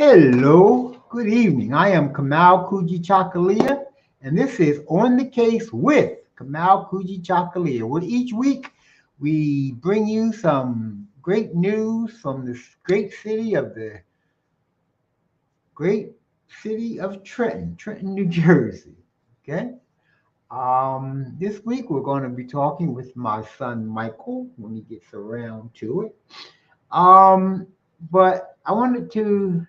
Hello, good evening. I am Kamau Kujichagulia, and this is On the Case with Kamau Kujichagulia. Well, each week we bring you some great news from the great city of Trenton, New Jersey. Okay. This week we're going to be talking with my son Michael when he gets around to it. But I wanted to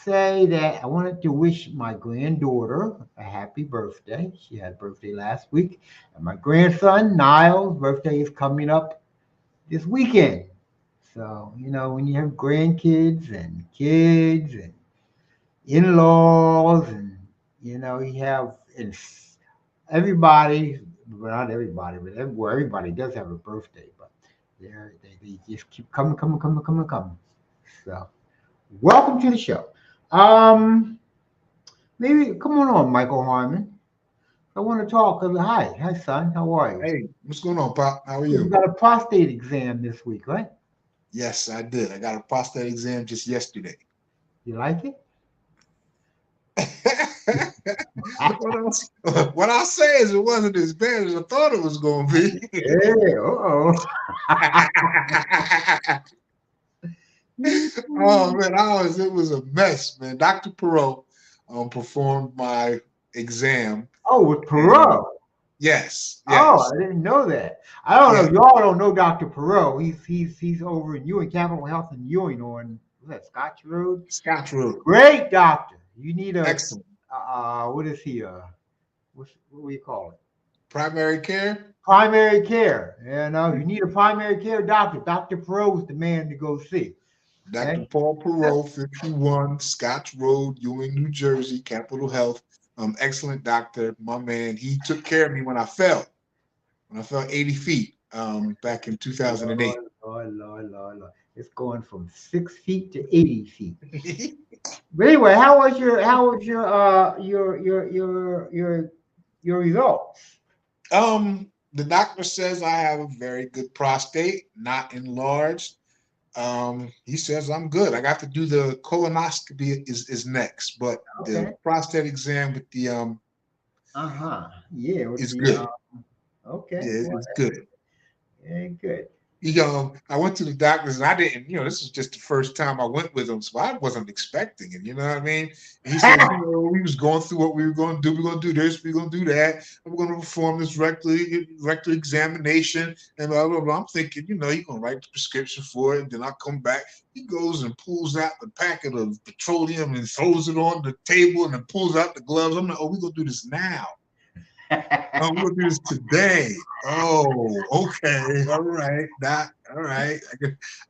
say that I wanted to wish my granddaughter a happy birthday. She had a birthday last week. And my grandson, Niles' birthday is coming up this weekend. So, when you have grandkids and kids and in-laws and, you have everybody, well, not everybody, but everybody does have a birthday, but they just keep coming. So, welcome to the show. Um, Maybe come on, Michael Harmon. I want to talk. Hi, son. How are you? Hey, what's going on, Pop? How are You you? got a prostate exam this week, right? Yes, I did. I got a prostate exam just yesterday. You like it? What I'll say is it wasn't as bad as I thought it was going to be. Hey, oh. Oh man, it was a mess, man. Dr. Perot performed my exam. Oh, with And Perot. yes, Oh, yes, I didn't know that. I don't yeah. know. Y'all don't know Dr. Perot. He's over in Ewing, Capital Health in Ewing on what's that, Scotch Road. Scotch Road. Great doctor. You need a Excellent. what is he? What do you call it? Primary care. Primary care. You need a primary care doctor. Dr. Perot is the man to go see. Dr. Okay. Paul Perot, 51 Scotch Road, Ewing, New Jersey, Capital Health. Excellent doctor, my man. He took care of me when I fell 80 feet back in 2008. Lord. It's going from 6 feet to 80 feet. But anyway, how was your results? The doctor says I have a very good prostate, not enlarged. He says I'm good. I got to do the colonoscopy is next, but the Okay. prostate exam with the Yeah, with is the good. okay. Yeah, Well, it's good. very good. I went to the doctors and I didn't, this is just the first time I went with him, so I wasn't expecting it, you know what I mean? And he said, we was going through what we were going to do. We're going to do this, we're going to do that. We're going to perform this rectal examination and blah, blah, blah. I'm thinking, you're going to write the prescription for it. Then I'll come back. He goes and pulls out the packet of petroleum and throws it on the table and then pulls out the gloves. I'm like, oh, we're going to do this now. Oh, we're gonna do this today. Oh, okay, all right, all right.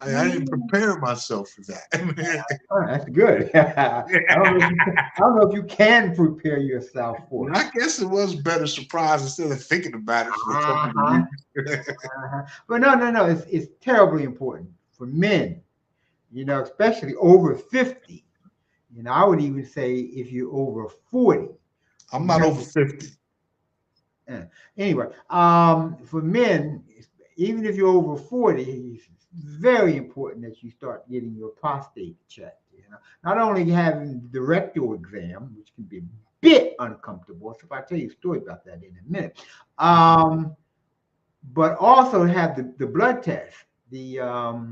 I didn't prepare myself for that. Oh, that's good. I don't know if you can prepare yourself for I guess it was better surprise instead of thinking about it it. for a couple of weeks. But no. It's terribly important for men. Especially over 50. I would even say if you're over 40. I'm You not have over 50. Anyway, for men, even if you're over 40, it's very important that you start getting your prostate checked. Not only having the rectal exam, which can be a bit uncomfortable. So if I tell you a story about that in a minute, but also have the blood test. What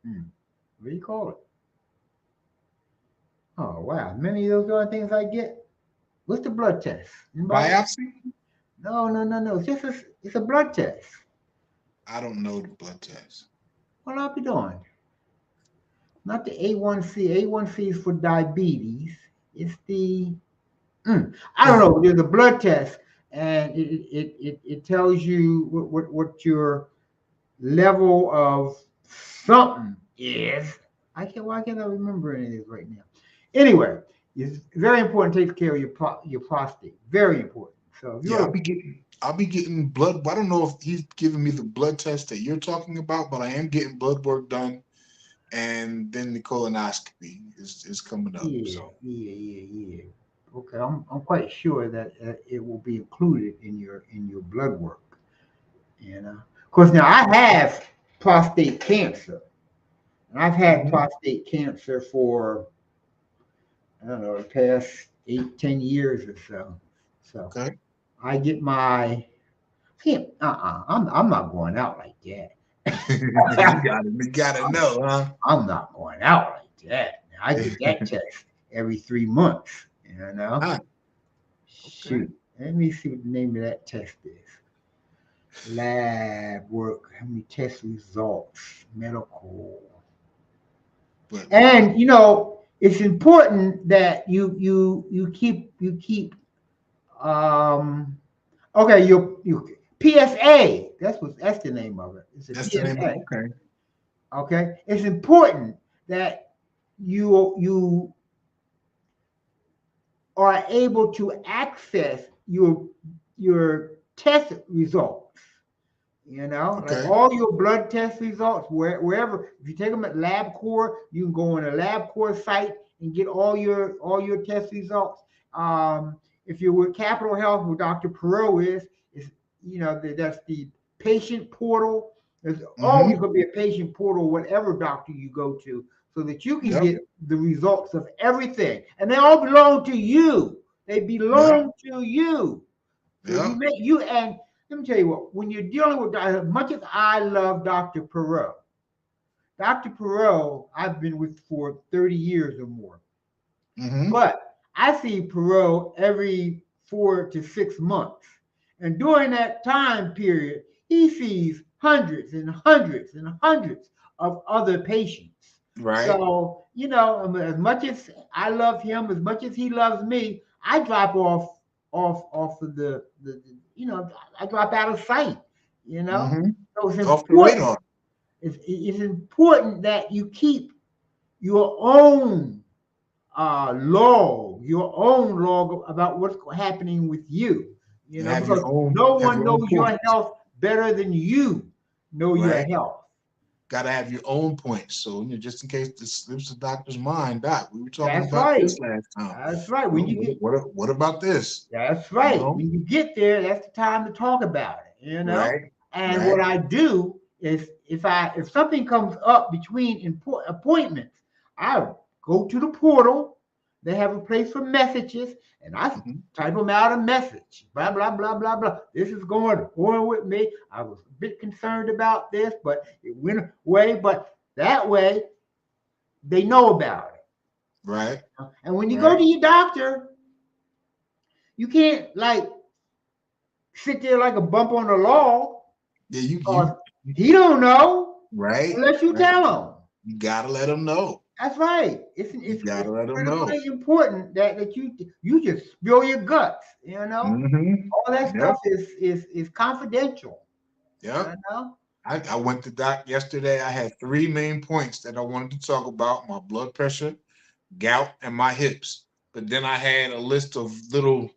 do you call it? Oh wow, many of those are things I get. What's the blood test? Anybody? Biopsy? No. It's a blood test. I don't know the blood test. What I'll be doing? Not the A1C. A1C is for diabetes. It's the I don't know. There's a blood test, and it tells you what your level of something is. Why can't I remember any of this right now? Anyway, it's very important to take care of your prostate. Very important. So if Yeah, you're I'll be getting blood. I don't know if he's giving me the blood test that you're talking about, but I am getting blood work done, and then the colonoscopy is coming up. So yeah. Okay, I'm quite sure that it will be included in your blood work. Of course, now I have prostate cancer, and I've had mhm. prostate cancer for I don't know, the past 8, 10 years or so. So Okay. I get my I'm not going out like You that. gotta know, huh? I'm not going out like that. I get that test every 3 months, you know. Ah, okay. Shoot. Let me see what the name of that test is. Lab work, how many test results, medical. But And it's important that you keep um okay, your PSA. That's the name of it. It's a that's the name of PSA. okay. Okay. It's important that you are able to access your test results. Like Okay. all your blood test results, wherever. If you take them at LabCorp, you can go on a LabCorp site and get all your test results. If you're with Capital Health, where Dr. Perot is that's the patient portal. There's always Mm-hmm. going to be a patient portal, whatever doctor you go to, so that you can Yep. get the results of everything, and they all belong to you. They Yep. belong to you. So Yep. and let me tell you what, when you're dealing with, as much as I love Dr. Perot, I've been with for 30 years or more. Mm-hmm. But I see Perot every 4 to 6 months. And during that time period, he sees hundreds and hundreds and hundreds of other patients. Right. So, as much as I love him, as much as he loves me, I drop off of I drop out of sight, you know. Mm-hmm. So it's Off the important. radar. It's important that you keep your own log about what's happening with you, You have because your own no have one your own knows your points. health better than you know your Right. health. Gotta have your own points. So just in case this slips the doctor's mind, Doc, we were talking That's about right. this last time. That's right. Well, what about this? That's You right. know? When you get there, that's the time to talk about it. Right. And what Right. I do is, if something comes up between appointments, I go to the portal. They have a place for messages, and I Mm-hmm. type them out a message. Blah blah blah blah blah. This is going with me. I was a bit concerned about this, but it went away. But that way, they know about it. Right. And when you go Right. to your doctor, you can't like sit there like a bump on the log, Yeah, because he don't know right. unless you Right. tell him. You gotta let them know. That's right. It's You it's, gotta it's let them know. critically important that you just spill your guts. Mm-hmm. All that Yep. stuff is confidential. You Yep. know. I went to doc yesterday. I had three main points that I wanted to talk about: my blood pressure, gout, and my hips. But then I had a list of little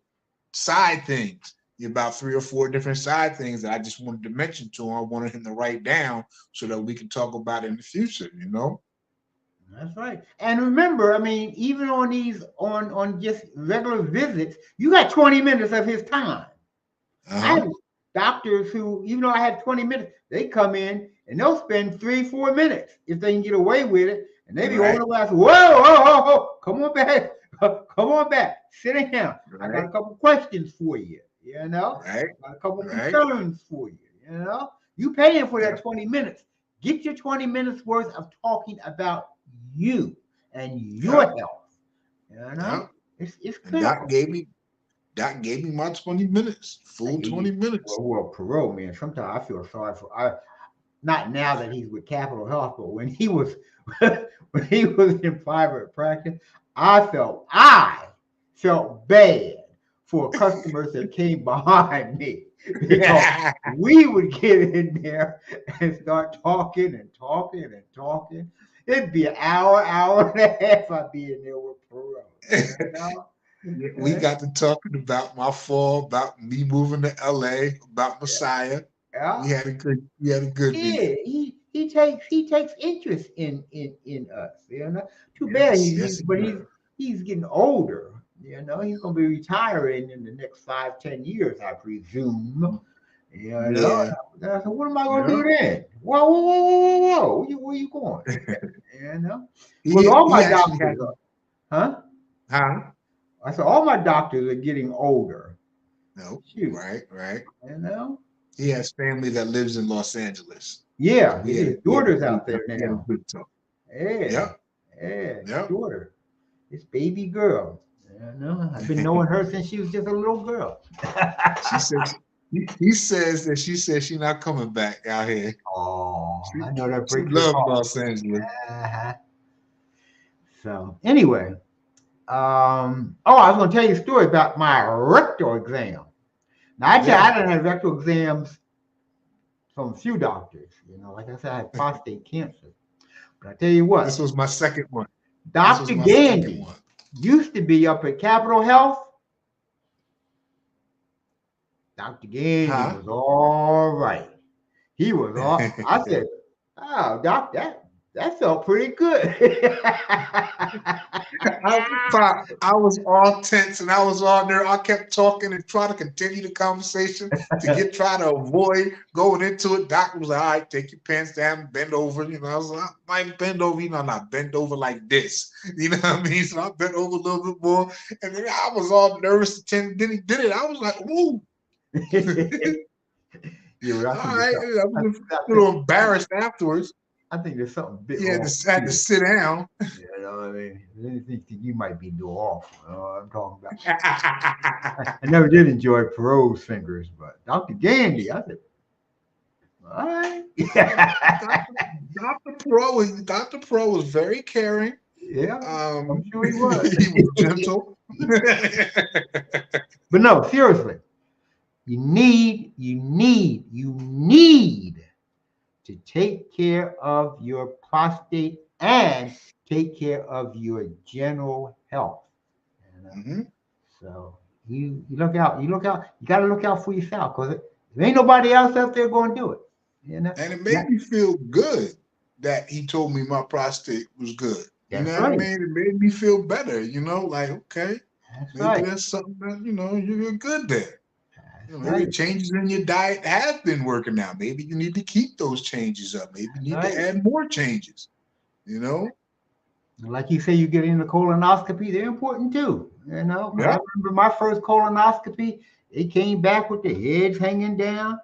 side things, about three or four different side things that I just wanted to mention to him. I wanted him to write down so that we can talk about it in the future, you know? That's right. And remember, I mean, even on these on just regular visits, you got 20 minutes of his time. I Uh-huh. have doctors who, even though I had 20 minutes, they come in and they'll spend 3, 4 minutes if they can get away with it. And they be over Right, the glass, whoa, whoa, whoa, whoa, come on back. Come on back. Sit down. I got right, a couple questions for you. right, I got a couple right. concerns for you. You paying for Yeah, that 20 minutes. Get your 20 minutes worth of talking about you and your yeah, health. You yeah. know, it's And critical. Doc gave me my 20 minutes, full 20 minutes. Well, Perot, man. Sometimes I feel sorry for not now that he's with Capital Health, but when he was when he was in private practice, I felt bad for customers that came behind me, because we would get in there and start talking and talking and talking. It'd be an hour and a half I'd be in there with Perot. You know? Yeah, we got to talking about my fall, about me moving to LA, about Yeah. Messiah. Yeah. We had a good Yeah, meeting. he takes interest in us. Too bad Yes, he's yes, he's he but does. he's getting older. He's gonna be retiring in the next 5, 10 years, I presume. Yeah, So what am I gonna yeah. do then? Whoa, whoa, whoa, whoa, whoa, whoa! Where you going? You know, because He all he my actually doctors has are, huh? Huh? I said, all my doctors are getting older. No. Shoot, Right. you know? He has family that lives in Los Angeles. Yeah, We had his a, we had a daughter's good, out there we had a now. good talk. Yeah, Yep. yeah, his Yep. daughter, his baby girl. I've been knowing her since she was just a little girl. She says he says that she says she's not coming back out here. Oh, She I know that she breaks your loves heart. Los Angeles. Uh-huh. So anyway, oh, I was going to tell you a story about my rectal exam. Now, I done had rectal exams from a few doctors. Like I said, I had prostate cancer. But I tell you This what, was my second one. This was Dr. my second Gandy one. used to be up at Capitol Health. Dr. Gandy Huh? was all right. He was all, I said, oh, doc, that felt pretty good. I was all tense and I was on there. I kept talking and trying to continue the conversation to try to avoid going into it. Doctor was like, all right, take your pants down, bend over. I was like, I might bend over, not bend over like this. You know what I mean? So I bent over a little bit more. And then I was all nervous. Then he did it. I was like, ooh. Yeah, All right. I was a little embarrassed afterwards. I think there's something a bit He wrong. had to sit down. You know what I mean? Anything you might be doing off. You know what I'm talking about. I never did enjoy Perot's fingers, but Dr. Gandy, I said, all right. Dr. Pro was very caring. Yeah, I'm sure he was. He was gentle. But no, seriously, you need to take care of your prostate and take care of your general health. Mm-hmm. So you look out. You got to look out for yourself because there ain't nobody else out there going to do it. And it made me feel good that he told me my prostate was good. You know what I mean? It made me feel better. Like, okay, maybe that's something that, you're good there. Maybe changes in your diet have been working out. Maybe you need to keep those changes up. Maybe you need to add more changes. Like you say, you get into colonoscopy, they're important too. I remember my first colonoscopy, it came back with the heads hanging down.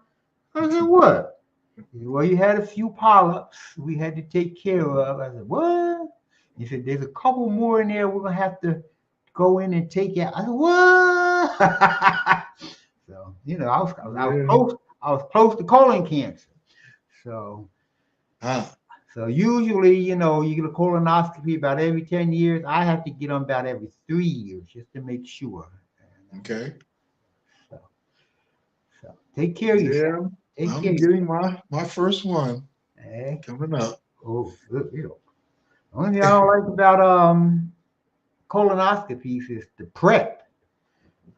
I said, what? Well, you had a few polyps we had to take care of. I said, what? He said, there's a couple more in there we're going to have to go in and take out. I said, what? So, I was close to colon cancer. So, so usually, you get a colonoscopy about every 10 years. I have to get them about every 3 years just to make sure. Okay. So take care of yourself. I'm getting my first one coming up. Oh, good deal. The only thing I don't like about colonoscopies is the prep.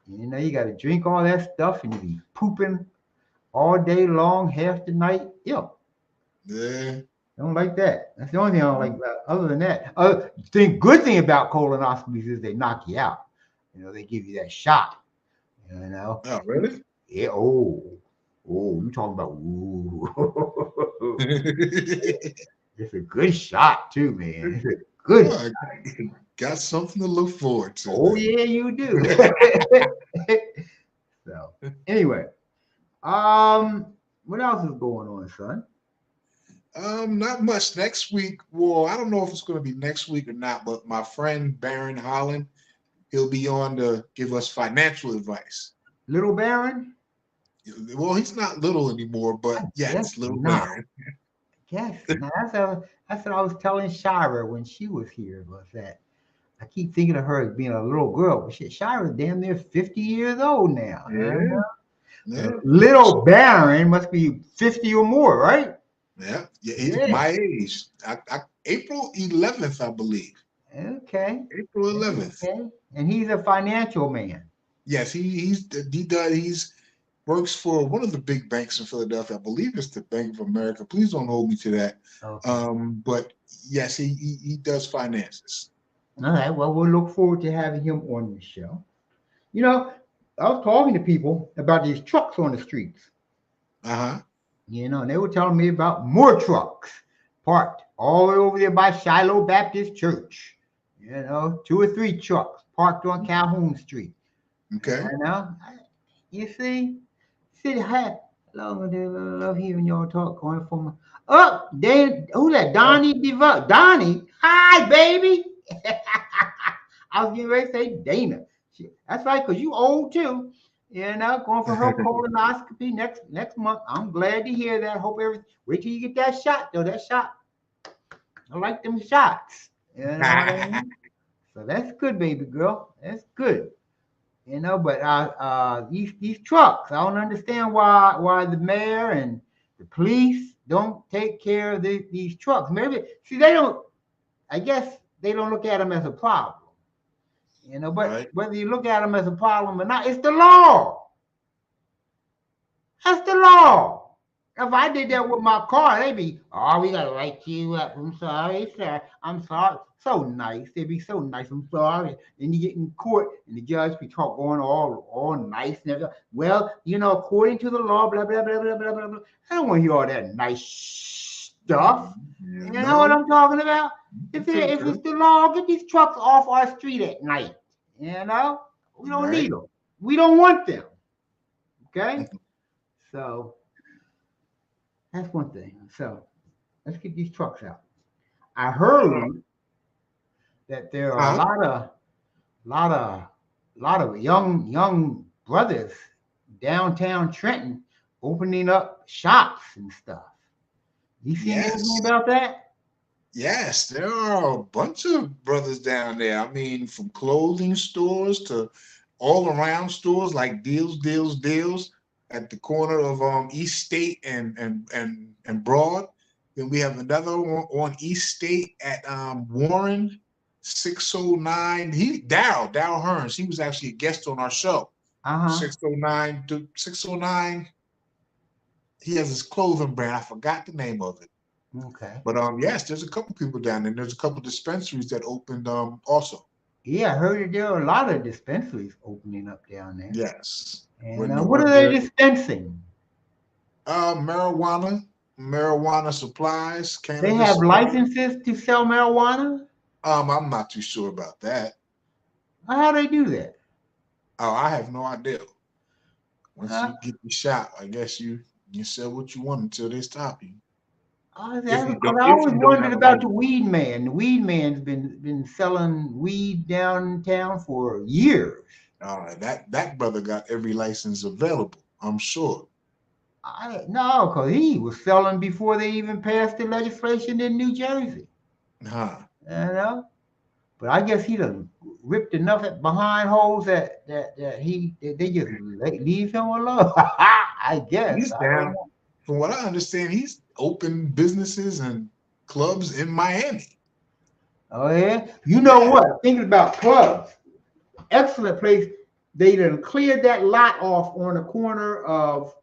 You got to drink all that stuff and you be pooping all day long, half the night. Yeah. I don't like that. That's the only thing I don't like about. Other than that, good thing about colonoscopies is they knock you out. They give you that shot. Oh, really? Yeah. Oh, you talking about? Ooh. It's a good shot too, man. It's a good shot. Got something to look forward to. Oh, yeah, you do. So anyway, what else is going on, son? Not much. Next week, well, I don't know if it's going to be next week or not, but my friend Baron Holland, he'll be on to give us financial advice. Little Baron? Well, he's not little anymore, but yes, Little Baron. Yes, that's what I was telling Shira when she was here. Was that I keep thinking of her as being a little girl, but Shira's damn near 50 years old now. Yeah. Little Baron must be 50 or more, right? Yeah. He's my age. April 11th, I believe. Okay. April 11th. Okay. And he's a financial man. Yes, he works for one of the big banks in Philadelphia. I believe it's the Bank of America. Please don't hold me to that. Okay. But yes, he does finances. All right. Well, we'll look forward to having him on the show. I was talking to people about these trucks on the streets. And they were telling me about more trucks parked all the way over there by Shiloh Baptist Church. 2 or 3 trucks parked on Calhoun Street. Okay. You know, you see, city hat. Love hearing y'all talk going from. Oh, Dan, who that? Donnie Devoe. Donnie, hi, baby. I was getting ready to say Dana. That's right, cause you old too. You know, going for her colonoscopy next month. I'm glad to hear that. Hope everything. Wait till you get that shot though. That shot. I like them shots. You know what I mean? So that's good, baby girl. That's good. You know, but these trucks, I don't understand why the mayor and the police don't take care of these trucks. Maybe see they don't. I guess they don't look at them as a problem. You know, but Right. whether you look at them as a problem or not, it's the law. That's the law. If I did that with my car, they'd be, oh, we gotta write you up. I'm sorry, sir. I'm sorry. So nice. They'd be so nice. I'm sorry. Then you get in court and the judge be going all nice and everything. Well, you know, according to the law, blah, blah, blah, blah, blah, blah, blah. I don't want to hear all that nice stuff. You know what I'm talking about? If it's the law, get these trucks off our street at night. You know? We don't need them. We don't want them. Okay? So that's one thing. So let's get these trucks out. I heard that there are a lot of young brothers downtown Trenton opening up shops and stuff. You seen anything about that? Yes, there are a bunch of brothers down there. I mean, from clothing stores to all around stores like Deals at the corner of East State and Broad. Then we have another one on East State at Warren 609. Darryl Hearns. He was actually a guest on our show. 609 to 609. He has his clothing brand. I forgot the name of it. Okay. But yes, there's a couple people down there. There's a couple dispensaries that opened also. Yeah, I heard that there are a lot of dispensaries opening up down there. Yes. And what are they dispensing? Marijuana supplies, cannabis. They have licenses to sell marijuana? I'm not too sure about that. How do they do that? Oh, I have no idea. Once you get the shot, I guess you sell what you want until they stop you. I always wondered about the weed man. The weed man's been selling weed downtown for years. That brother got every license available, I'm sure. No, because he was selling before they even passed the legislation in New Jersey. You know? But I guess he done ripped enough behind holes that they just leave him alone. I guess. He's down. From what I understand, he's open businesses and clubs in Miami. Oh yeah. You know what? Thinking about clubs, excellent place. They done cleared that lot off on the corner of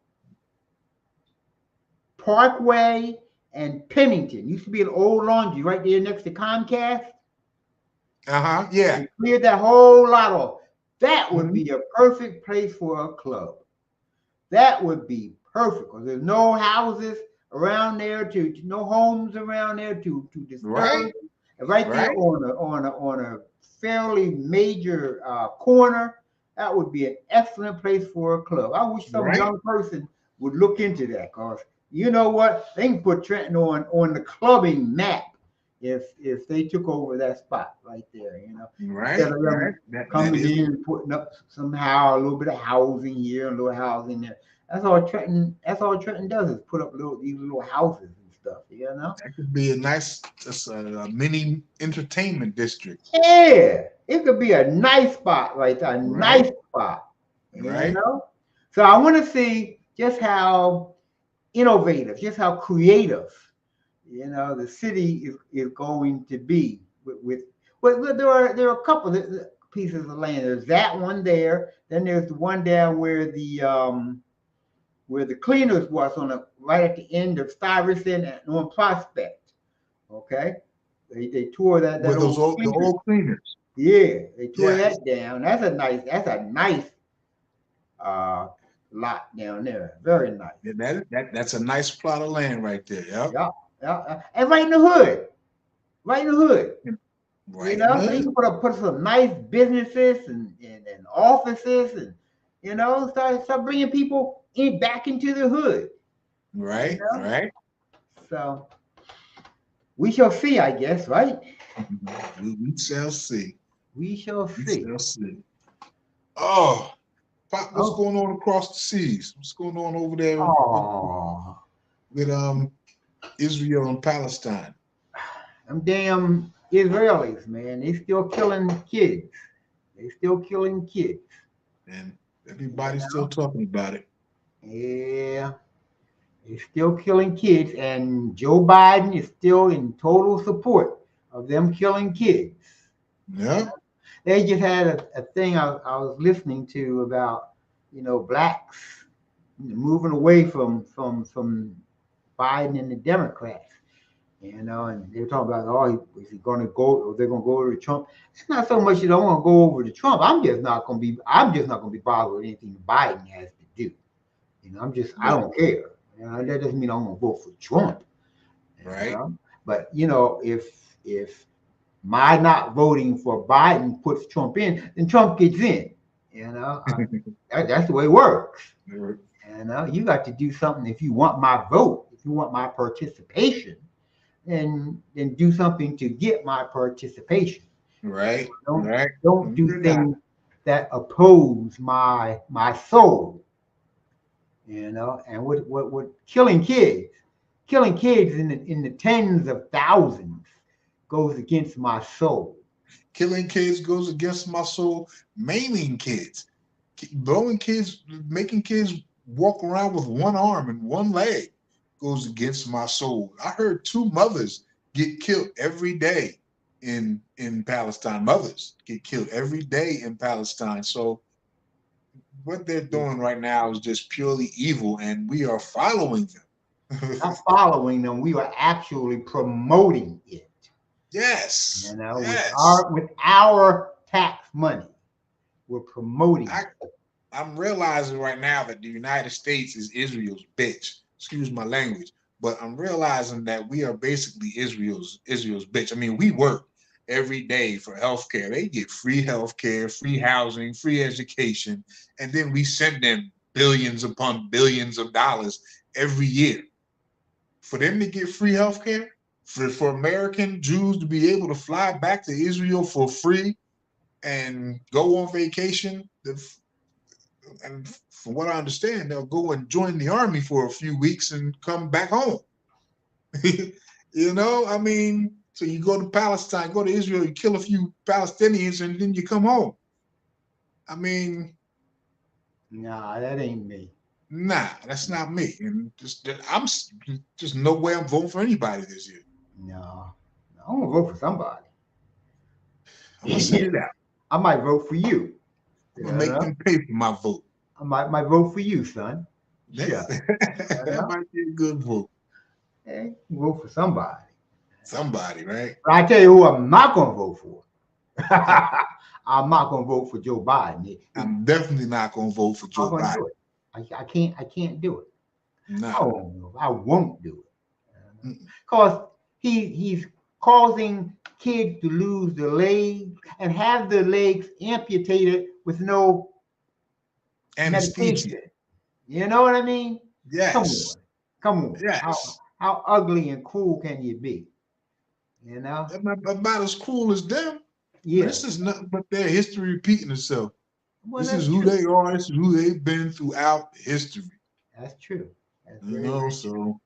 Parkway and Pennington. Used to be an old laundry right there next to Comcast. Yeah. They cleared that whole lot off. That would be a perfect place for a club. That would be perfect because there's no houses around there no homes around there to disturb. Right there on a fairly major corner, that would be an excellent place for a club. I wish some young person would look into that because you know what? They can put Trenton on the clubbing map if they took over that spot right there, you know. Instead of them coming in and putting up somehow a little bit of housing here, a little housing there. That's all Trenton does is put up these little houses and stuff, you know. That could be a nice mini entertainment district. Yeah, it could be a nice spot right there, nice spot. You know? So I want to see just how innovative, just how creative, you know, the city is going to be with there are a couple of pieces of land. There's that one there. Then there's the one down where the cleaners was right at the end of Stuyvesant and on Prospect. Okay, they tore that with the old cleaners. Yeah, they tore that down. That's a nice lot down there. Very nice. Yeah, that's a nice plot of land right there. Yeah. And right in the hood. Right. So you can put some nice businesses and offices and start bringing people back into the hood. Right. Right. So we shall see, I guess, right? We shall see. We shall We see. shall see. Oh, Pop, what's Oh, going on across the seas? What's going on over there oh, with Israel and Palestine? them damn Israelis, man. They still killing kids. They still killing kids. And You everybody's still know? talking about it. Yeah. They're still killing kids, and Joe Biden is still in total support of them killing kids. Yeah. They just had a thing I was listening to about, blacks moving away from Biden and the Democrats. And they were talking about, oh, is he going to go, or they're going to go over to Trump? It's not so much that I want to go over to Trump. I'm just not going to be bothered with anything Biden has to do. I Yeah. don't care. That doesn't mean I'm going to vote for Trump. Right. But if my not voting for Biden puts Trump in, then Trump gets in. That's the way it works. You got to do something if you want my vote, if you want my participation, then do something to get my participation. Right. Don't Right. don't do things that oppose my soul. And what killing kids in the tens of thousands goes against my soul. Killing kids goes against my soul. Maiming kids, blowing kids, making kids walk around with one arm and one leg goes against my soul. I heard 2 mothers get killed every day in Palestine. Mothers get killed every day in Palestine. So what they're doing right now is just purely evil, and we are following them. Not following them, we are actually promoting it. Yes. With our tax money, we're promoting it. I'm realizing right now that the United States is Israel's bitch. Excuse my language, but I'm realizing that we are basically Israel's bitch. I mean, we work every day for healthcare. They get free healthcare, free housing, free education, and then we send them billions upon billions of dollars every year. For them to get free healthcare, for American Jews to be able to fly back to Israel for free and go on vacation, and from what I understand, they'll go and join the army for a few weeks and come back home. I mean, so you go to Palestine, go to Israel, you kill a few Palestinians, and then you come home. I mean, nah, that ain't me. Nah, that's not me. And I'm just no way I'm voting for anybody this year. No, I'm gonna vote for somebody. I'm gonna sit it out. I might vote for you. I'm gonna make them pay for my vote. I might vote for you, son. Yeah. That might be a good vote. Hey, vote for somebody. Somebody, right? But I tell you who I'm not gonna vote for. I'm not gonna vote for Joe Biden. I'm definitely not gonna vote for Joe Biden. Do it. I can't do it. No. I won't do it. Because he's causing kids to lose their legs and have their legs amputated with no anesthesia. Medication. You know what I mean? Yes. Come on. Yes. How ugly and cruel can you be? About as cruel as them. Yeah. This is nothing but their history repeating itself. Well, this is who they are. This is who they've been throughout history. That's true. That's so.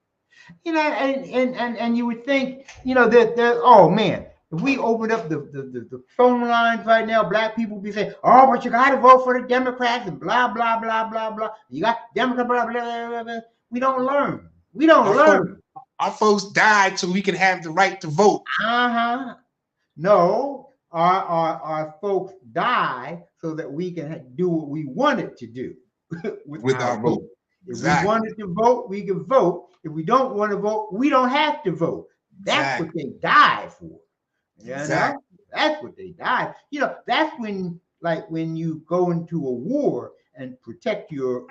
And you would think, that oh man, if we opened up the phone lines right now, black people would be saying, oh, but you got to vote for the Democrats and blah, blah, blah, blah, blah. You got Democrat, blah, blah, blah, blah. We don't learn. Our folks died so we can have the right to vote. No, our folks died so that we can do what we wanted to do with our vote. If we wanted to vote, we can vote. If we don't want to vote, we don't have to vote. That's what they died for. That's what they died. That's when you go into a war and protect your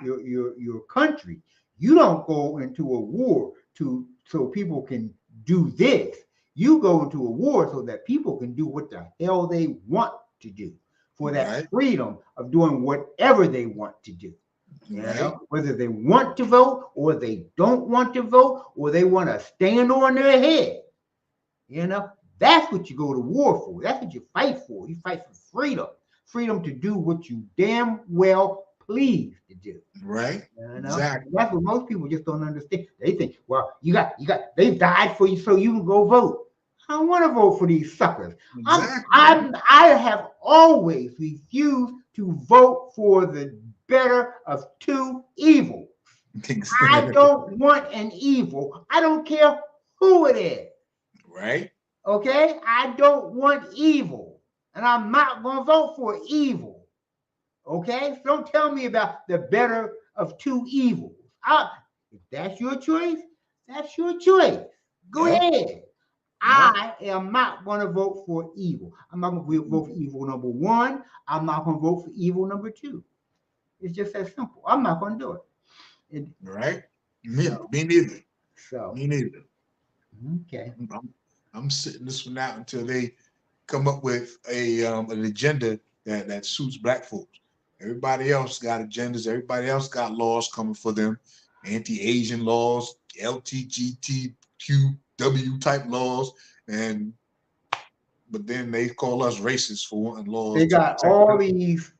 country. You don't go into a war so people can do this. You go to a war so that people can do what the hell they want to do, for that freedom of doing whatever they want to do. You know, whether they want to vote or they don't want to vote, or they want to stand on their head. You know, that's what you go to war for. That's what you fight for. You fight for freedom. Freedom to do what you damn well please to do. Right. You know? Exactly. That's what most people just don't understand. They think, well, they've died for you so you can go vote. I don't want to vote for these suckers. Exactly. I have always refused to vote for the better of two evils. I don't want an evil. I don't care who it is. Right. Okay? I don't want evil. And I'm not going to vote for evil. Okay? So don't tell me about the better of two evils. If that's your choice, that's your choice. Go ahead. I am not going to vote for evil. I'm not going to vote for evil number one. I'm not going to vote for evil number two. It's just that simple. I'm not going to do it. Right? Me neither. So me neither. Okay. I'm sitting this one out until they come up with an agenda that suits black folks. Everybody else got agendas. Everybody else got laws coming for them. Anti-Asian laws, LGBTQW type laws, but then they call us racist for wanting laws. They got all these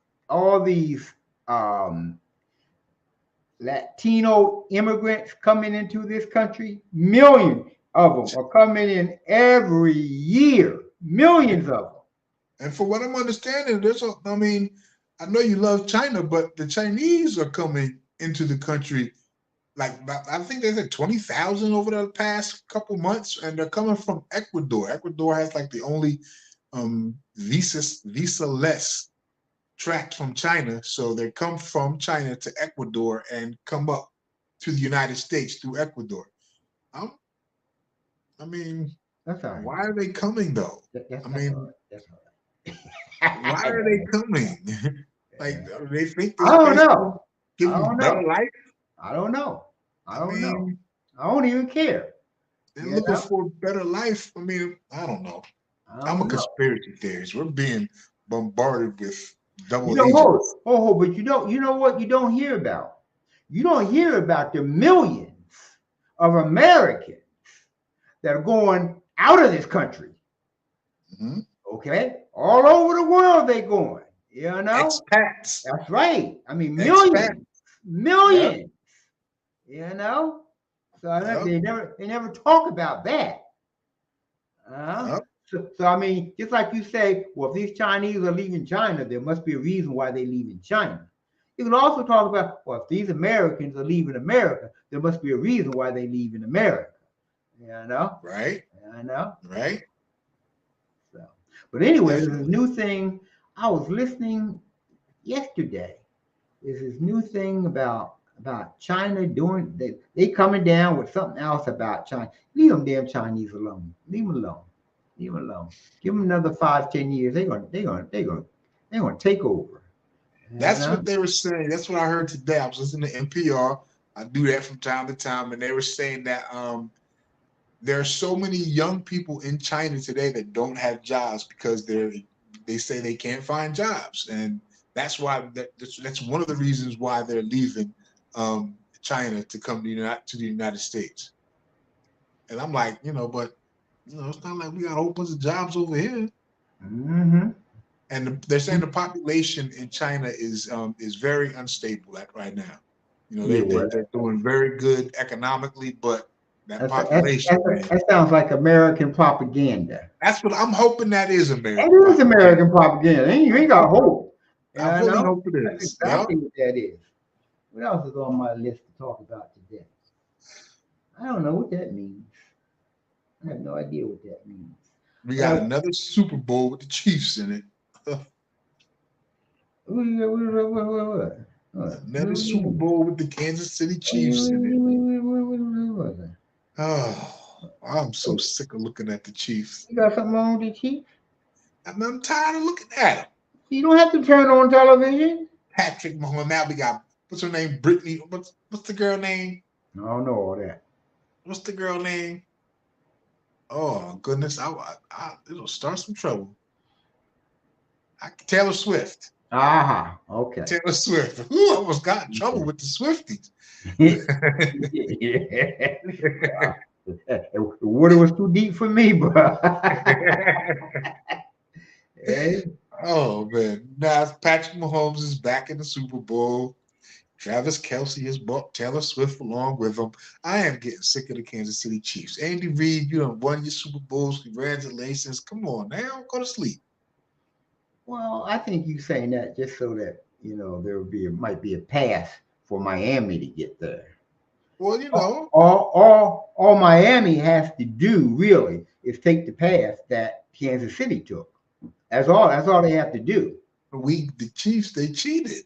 Latino immigrants coming into this country. Millions of them are coming in every year. Millions of them. And for what I'm understanding, I know you love China, but the Chinese are coming into the country. Like, I think they said 20,000 over the past couple months, and they're coming from Ecuador. Ecuador has like the only visa-less track from China. So they come from China to Ecuador and come up to the United States through Ecuador. That's all right. Why are they coming though? That's all right. Why are they coming? Like, they think I don't know. Give them a better life? I don't know. I don't know. I don't even care. They're looking for a better life. I don't know. I'm a conspiracy theorist. We're being bombarded with double agents. But you know what you don't hear about? You don't hear about the millions of Americans that are going out of this country. Mm-hmm. Okay? All over the world they're going. You know? Expats. That's right. Millions. Millions. Yeah. You know? So they never talk about that. So just like you say, well, if these Chinese are leaving China, there must be a reason why they're leaving China. You can also talk about, well, if these Americans are leaving America, there must be a reason why they're leaving America. You know? Right. You know? Right. So, but anyway, there's a new thing. I was listening yesterday. There's this new thing about China doing, they coming down with something else about China. Leave them damn Chinese alone. Leave them alone. Leave them alone. Give them another 5-10 years. They're gonna take over. That's what they were saying. That's what I heard today. I was listening to NPR. I do that from time to time, and they were saying that there are so many young people in China today that don't have jobs because they say they can't find jobs, and that's why that's one of the reasons why they're leaving China to come to the United States. And I'm like, but it's not like we got a whole bunch of jobs over here. Mm-hmm. And they're saying the population in China is very unstable right now. They're doing very good economically, but that population. That sounds like American propaganda. That's what I'm hoping that is American. It is American propaganda. You ain't got hope. I really hope it is. That's exactly what that is. What else is on my list to talk about today? I don't know what that means. I have no idea what that means. We got another Super Bowl with the Chiefs in it. What? Another Super Bowl with the Kansas City Chiefs in it. Oh, I'm so sick of looking at the Chiefs. You got something wrong with the Chiefs? I'm tired of looking at them. You don't have to turn on television. Patrick Mahomes. Now we got, what's her name? Brittany. What's the girl name? I don't know all that. What's the girl name? Oh goodness, it'll start some trouble. Taylor Swift. Aha. Okay. Taylor Swift. Ooh, I almost got in trouble with the Swifties. Yeah. The water was too deep for me, bro. Hey. Oh man. Now Patrick Mahomes is back in the Super Bowl. Travis Kelce has brought Taylor Swift along with him. I am getting sick of the Kansas City Chiefs. Andy Reid, you done won your Super Bowls. Congratulations. Come on now, go to sleep. Well, I think you saying that just so that there might be a pass for Miami to get there. Well, All Miami has to do really is take the path that Kansas City took. That's all. That's all they have to do. the Chiefs, they cheated.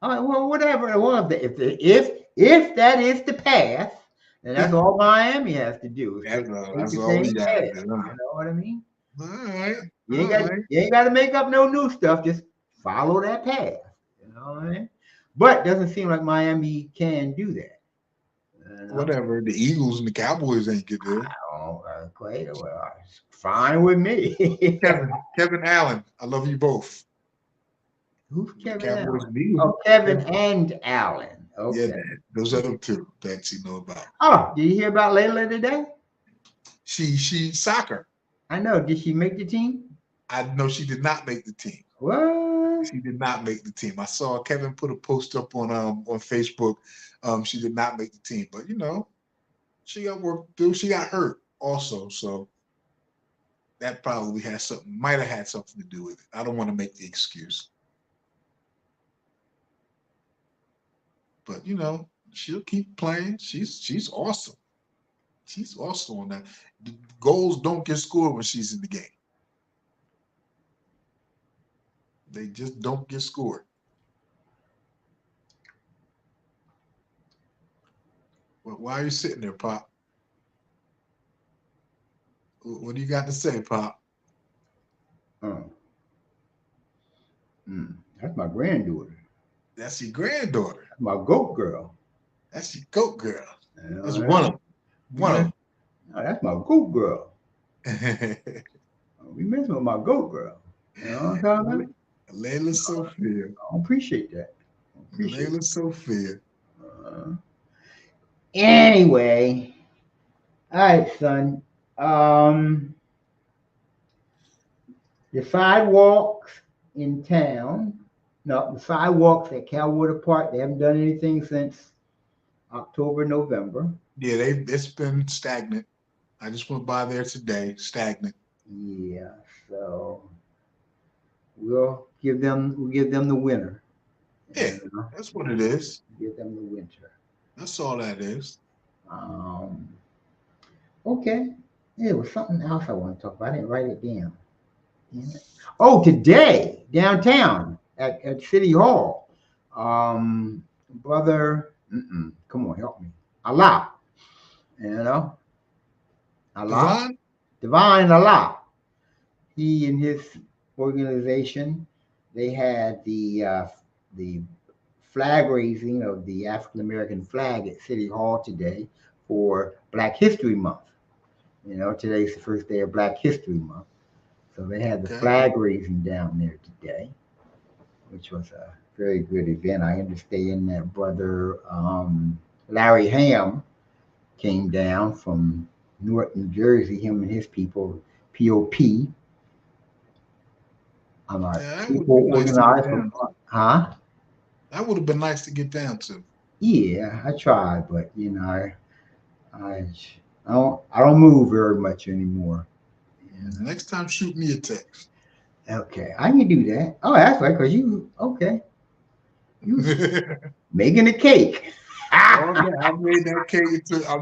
All right, well, whatever it was, if that is the path, then that's all Miami has to do is take That's the all we same got. path. You You know what I mean? All right. You All right. ain't got to make up no new stuff. Just follow that path. You know what I mean? But it doesn't seem like Miami can do that. Whatever. The Eagles and the Cowboys ain't get there. Oh, okay. Well, it's fine with me. Kevin Allen, I love you both. Who's Kevin Cowboys Allen? and Eagles. Oh, Kevin and Allen. Okay. Yeah, man. Those are the two that you know about. Oh, did you hear about Layla today? She soccer. I know. Did she make the team? I know she did not make the team. What? She did not make the team. I saw Kevin put a post up on Facebook. She did not make the team, but she got work to do. She got hurt also, so that probably might have had something to do with it. I don't want to make the excuse, but she'll keep playing. She's awesome. She's awesome on that. The goals don't get scored when she's in the game. They just don't get scored. Well, why are you sitting there, Pop? What do you got to say, Pop? That's my granddaughter. That's your granddaughter. That's my goat girl. That's your goat girl. That's Right? one of them. One of them. No, that's my goat girl. We messing with my goat girl. You know what I'm talking about? Layla Sophia. I appreciate that. Layla Sophia. Anyway, all right, son. The sidewalks in town. No, the sidewalks at Calwater Park. They haven't done anything since October, November. Yeah, it's been stagnant. I just went by there today. Stagnant. Yeah, so we'll give them the winter. Yeah, that's what it is. Give them the winter. That's all that is. Okay. There was something else I want to talk about. I didn't write it down. Oh, today downtown at City Hall, brother, come on, help me, Allah, Allah, Divine Allah. He and his organization, they had the flag raising of the African American flag at City Hall today for Black History Month. Today's the first day of Black History Month. So they had the flag raising down there today, which was a very good event. I understand that brother Larry Ham came down from Newark, New Jersey, him and his people, POP. People organized from, huh? That would have been nice to get down to. Yeah, I tried, but I don't move very much anymore. Next time, shoot me a text. Okay, I can do that. Oh, that's right, because you making a cake. Oh, yeah, I made that cake.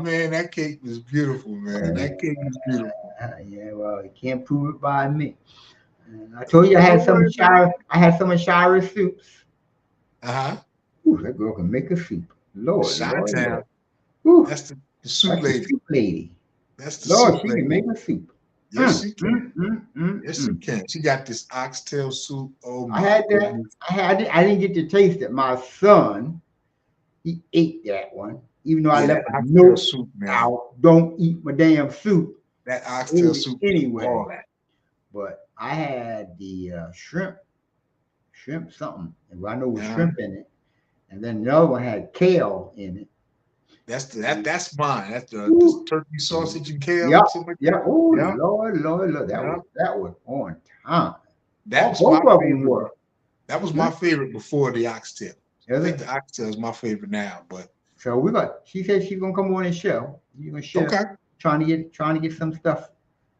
Man, that cake was beautiful, man. That cake was beautiful. Yeah, well, you can't prove it by me. I told you I had some of Shira's soups. Ooh, that girl can make a soup. Lord. That's the soup lady. The soup lady. That's the Lord, soup she lady. can make a soup. Yes, she can. Yes, she can. She got this oxtail soup. Oh my! I didn't get to taste it. My son, he ate that one, even though I left a note soup, man. out. Don't eat my damn soup. That oxtail soup, Anyway, all that. but I had the shrimp something. And I know with Yeah, shrimp in it. And then the other one had kale in it. that's mine. That's the Ooh. turkey sausage and kale, Yep. something like Yep. that. Oh Yeah, Lord, Lord, Lord. yeah. That was on time. That was Both my of them favorite. were. That was Hmm? my favorite before the oxtail. I Is think it? the oxtail is my favorite now, but So we got. She said she's gonna come on and show. You're gonna share, okay, trying to get some stuff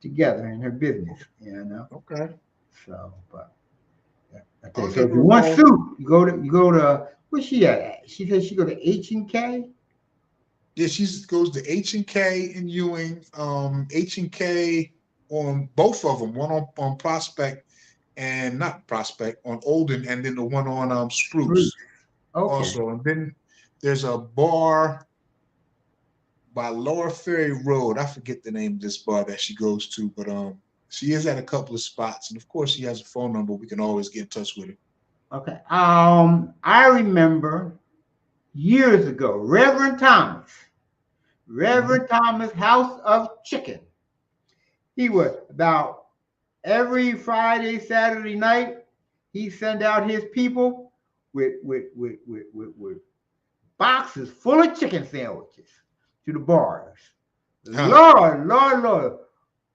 together in her business. You know. okay. So, but yeah, I tell I'll you. So give if her you a want call. soup, you go to where's she at? She said she go to H&K. Yeah, she goes to H&K in Ewing, H&K on both of them, one on Prospect and not Prospect, on Olden, and then the one on Bruce. Spruce Okay. also. And then there's a bar by Lower Ferry Road. I forget the name of this bar that she goes to, but she is at a couple of spots. And of course she has a phone number. We can always get in touch with her. Okay. I remember years ago, Mhm. Reverend Thomas House of Chicken. He would about every Friday, Saturday night, he send out his people with boxes full of chicken sandwiches to the bars. Huh. Lord, Lord, Lord.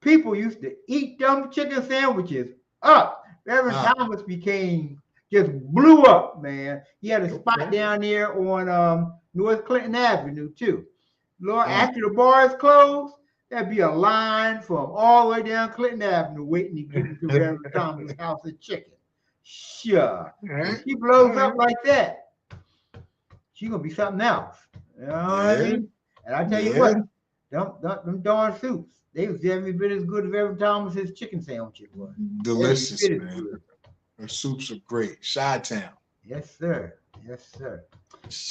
People used to eat them chicken sandwiches up. Reverend Huh. Thomas became just blew up, man. He had a spot Okay. down there on North Clinton Avenue too. Lord, Huh. after the bars closed, there'd be a line from all the way down Clinton Avenue waiting to get into Reverend Thomas' house of chicken. Sure. All When right. she All blows up right. like that, she gonna be something else. You know what I Yeah. mean? And I tell you Yeah. what, them darn soups, they was every bit as good as Reverend Thomas's chicken sandwiches was. Every Delicious, bit as man. good. Her soups are great. Chi-town. Yes, sir. Yes, sir.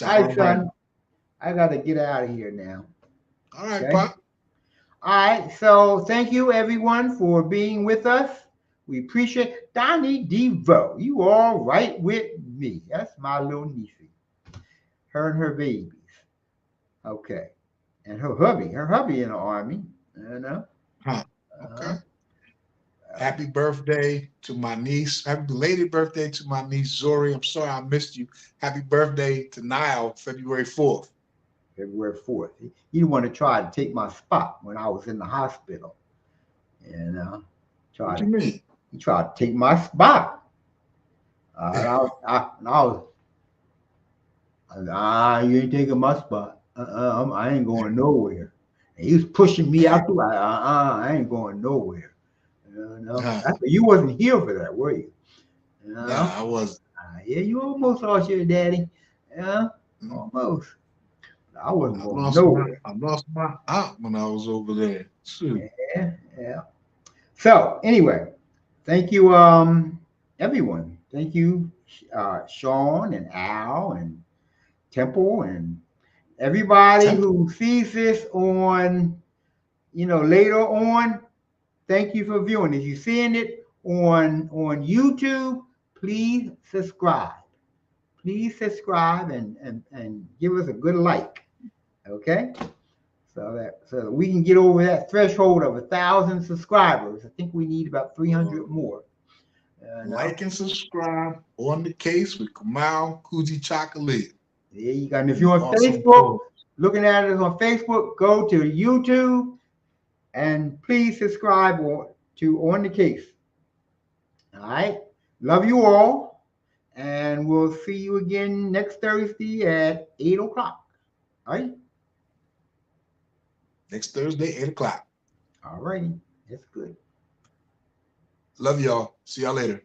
All All right, right. son. I gotta get out of here now. All right, Okay. Pop. All right. So thank you everyone for being with us. We appreciate Donnie Devo. You all right with me. That's my little niecey. Her and her babies. Okay. And her hubby in the army. You know. Huh. Uh, Okay. Happy birthday to my niece. Happy belated birthday to my niece Zori. I'm sorry I missed you. Happy birthday to Niall, February 4th. February 4th. He wanted to try to take my spot when I was in the hospital. And What tried you to mean? he tried to take my spot. You ain't taking my spot. I ain't going nowhere. And he was pushing me out too. I ain't going nowhere. Nah, You wasn't here for that, were you? You know? I wasn't. Yeah, you almost lost your daddy. Yeah, almost. I wasn't going nowhere. I lost my aunt when I was over there. Shoot. Yeah, yeah. So anyway, thank you, everyone. Thank you, Sean and Al and Temple and everybody Temple. who sees this on, later on. Thank you for viewing. If you're seeing it on YouTube, please subscribe. Please subscribe and give us a good like. Okay. So that we can get over that threshold of 1,000 subscribers. I think we need about 300 more. Like and subscribe on the case with Kamau Kujichagulia. There you go. And if you're on Awesome Facebook, post. looking at us on Facebook, go to YouTube and please subscribe to On the Case. All right. Love you all. And we'll see you again next Thursday at 8 o'clock. All right. Next Thursday, 8 o'clock. All righty. That's good. Love y'all. See y'all later.